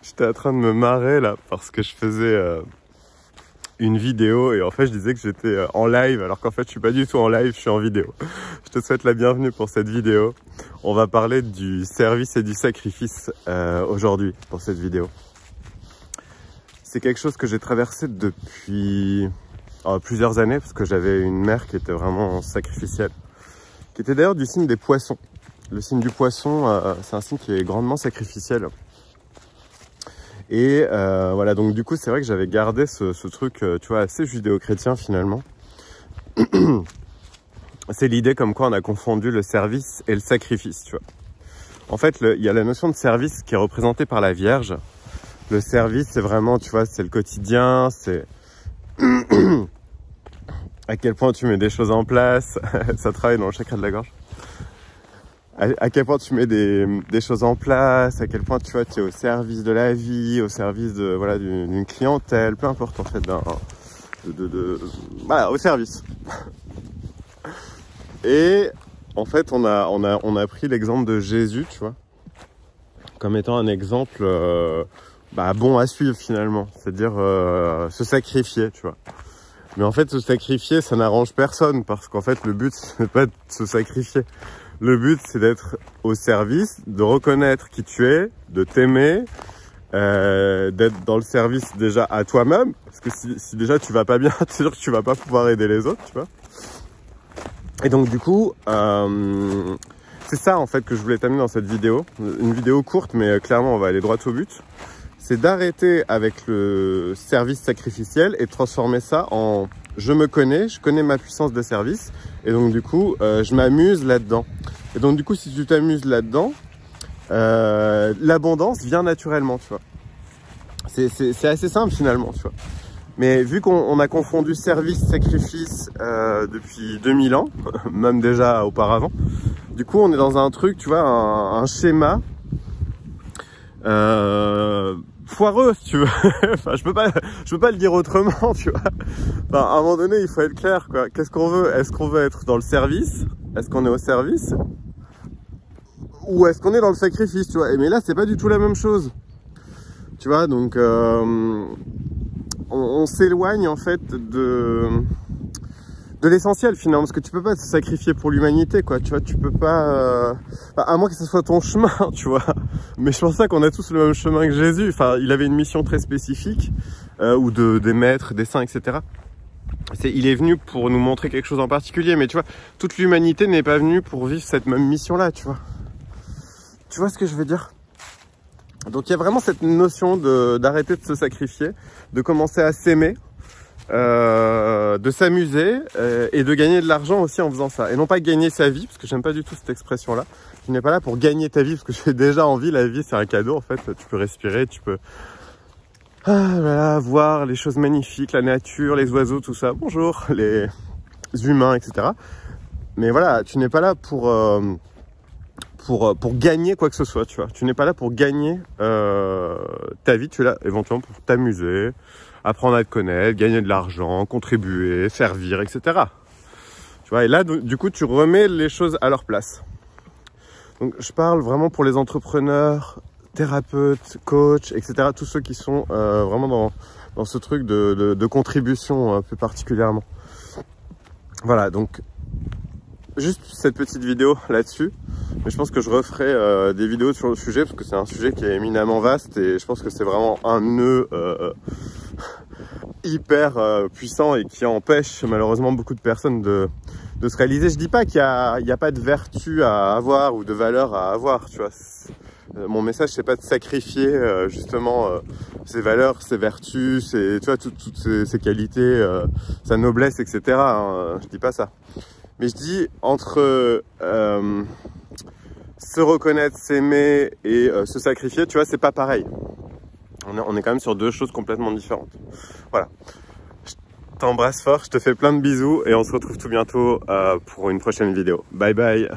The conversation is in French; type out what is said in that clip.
J'étais en train de me marrer là parce que je faisais une vidéo et en fait je disais que j'étais en live alors qu'en fait je suis pas du tout en live, je suis en vidéo. Je te souhaite la bienvenue pour cette vidéo. On va parler du service et du sacrifice aujourd'hui pour cette vidéo. C'est quelque chose que j'ai traversé depuis plusieurs années parce que j'avais une mère qui était vraiment sacrificielle, qui était d'ailleurs du signe des poissons. Le signe du poisson, c'est un signe qui est grandement sacrificiel. Et voilà, donc du coup, c'est vrai que j'avais gardé ce truc, tu vois, assez judéo-chrétien finalement. C'est l'idée comme quoi on a confondu le service et le sacrifice, tu vois. En fait, il y a la notion de service qui est représentée par la Vierge. Le service, c'est vraiment, tu vois, c'est le quotidien, c'est à quel point tu mets des choses en place, ça travaille dans le chakra de la gorge. À quel point tu mets des choses en place, à quel point tu vois, tu es au service de la vie, au service de voilà d'une clientèle, peu importe en fait, voilà, au service. Et en fait, on a pris l'exemple de Jésus, tu vois, comme étant un exemple bon à suivre finalement, c'est-à-dire se sacrifier, tu vois. Mais en fait, se sacrifier, ça n'arrange personne parce qu'en fait, le but, c'est pas de se sacrifier. Le but, c'est d'être au service, de reconnaître qui tu es, de t'aimer, d'être dans le service déjà à toi-même. Parce que si déjà tu vas pas bien, c'est sûr que tu vas pas pouvoir aider les autres, tu vois. Et donc du coup, c'est ça en fait que je voulais t'amener dans cette vidéo. Une vidéo courte, mais clairement on va aller droit au but. C'est d'arrêter avec le service sacrificiel et de transformer ça en je me connais, je connais ma puissance de service et donc du coup je m'amuse là-dedans. Et donc du coup si tu t'amuses là-dedans, l'abondance vient naturellement, tu vois. C'est assez simple finalement, tu vois. Mais vu qu'on a confondu service, sacrifice depuis 2000 ans, même déjà auparavant, du coup on est dans un truc, tu vois, un schéma foireux, si tu veux. Enfin, je peux pas le dire autrement, tu vois. Enfin, à un moment donné, il faut être clair, quoi. Qu'est-ce qu'on veut? Est-ce qu'on veut être dans le service? Est-ce qu'on est au service? Ou est-ce qu'on est dans le sacrifice, tu vois? Et mais là, c'est pas du tout la même chose. Tu vois, donc on s'éloigne en fait de l'essentiel finalement, parce que tu peux pas te sacrifier pour l'humanité, quoi, tu vois, tu peux pas, à moins que ce soit ton chemin, tu vois, mais je pense pas qu'on a tous le même chemin que Jésus, enfin, il avait une mission très spécifique, ou des maîtres, des saints, etc. Il est venu pour nous montrer quelque chose en particulier, mais tu vois, toute l'humanité n'est pas venue pour vivre cette même mission-là, tu vois. Tu vois ce que je veux dire? Donc il y a vraiment cette notion d'arrêter de se sacrifier, de commencer à s'aimer, de s'amuser et de gagner de l'argent aussi en faisant ça. Et non pas gagner sa vie, parce que j'aime pas du tout cette expression-là. Tu n'es pas là pour gagner ta vie, parce que j'ai déjà envie, la vie c'est un cadeau en fait. Tu peux respirer, tu peux voilà, voir les choses magnifiques, la nature, les oiseaux, tout ça. Bonjour, les humains, etc. Mais voilà, tu n'es pas là pour gagner quoi que ce soit, tu vois. Tu n'es pas là pour gagner ta vie, tu es là éventuellement pour t'amuser, apprendre à te connaître, gagner de l'argent, contribuer, servir, etc. Tu vois, et là, du coup, tu remets les choses à leur place. Donc, je parle vraiment pour les entrepreneurs, thérapeutes, coachs, etc. Tous ceux qui sont vraiment dans ce truc de contribution plus particulièrement. Voilà, donc, juste cette petite vidéo là-dessus. Mais je pense que je referai des vidéos sur le sujet parce que c'est un sujet qui est éminemment vaste et je pense que c'est vraiment un nœud hyper puissant et qui empêche malheureusement beaucoup de personnes de se réaliser. Je dis pas qu'il y a pas de vertu à avoir ou de valeur à avoir, tu vois. Mon message c'est pas de sacrifier justement ses valeurs, ses vertus, tu vois, toutes ses qualités, sa noblesse, etc. Hein. Je dis pas ça. Mais je dis entre se reconnaître, s'aimer et se sacrifier, tu vois, c'est pas pareil. On est quand même sur deux choses complètement différentes. Voilà. Je t'embrasse fort, je te fais plein de bisous et on se retrouve tout bientôt pour une prochaine vidéo. Bye bye.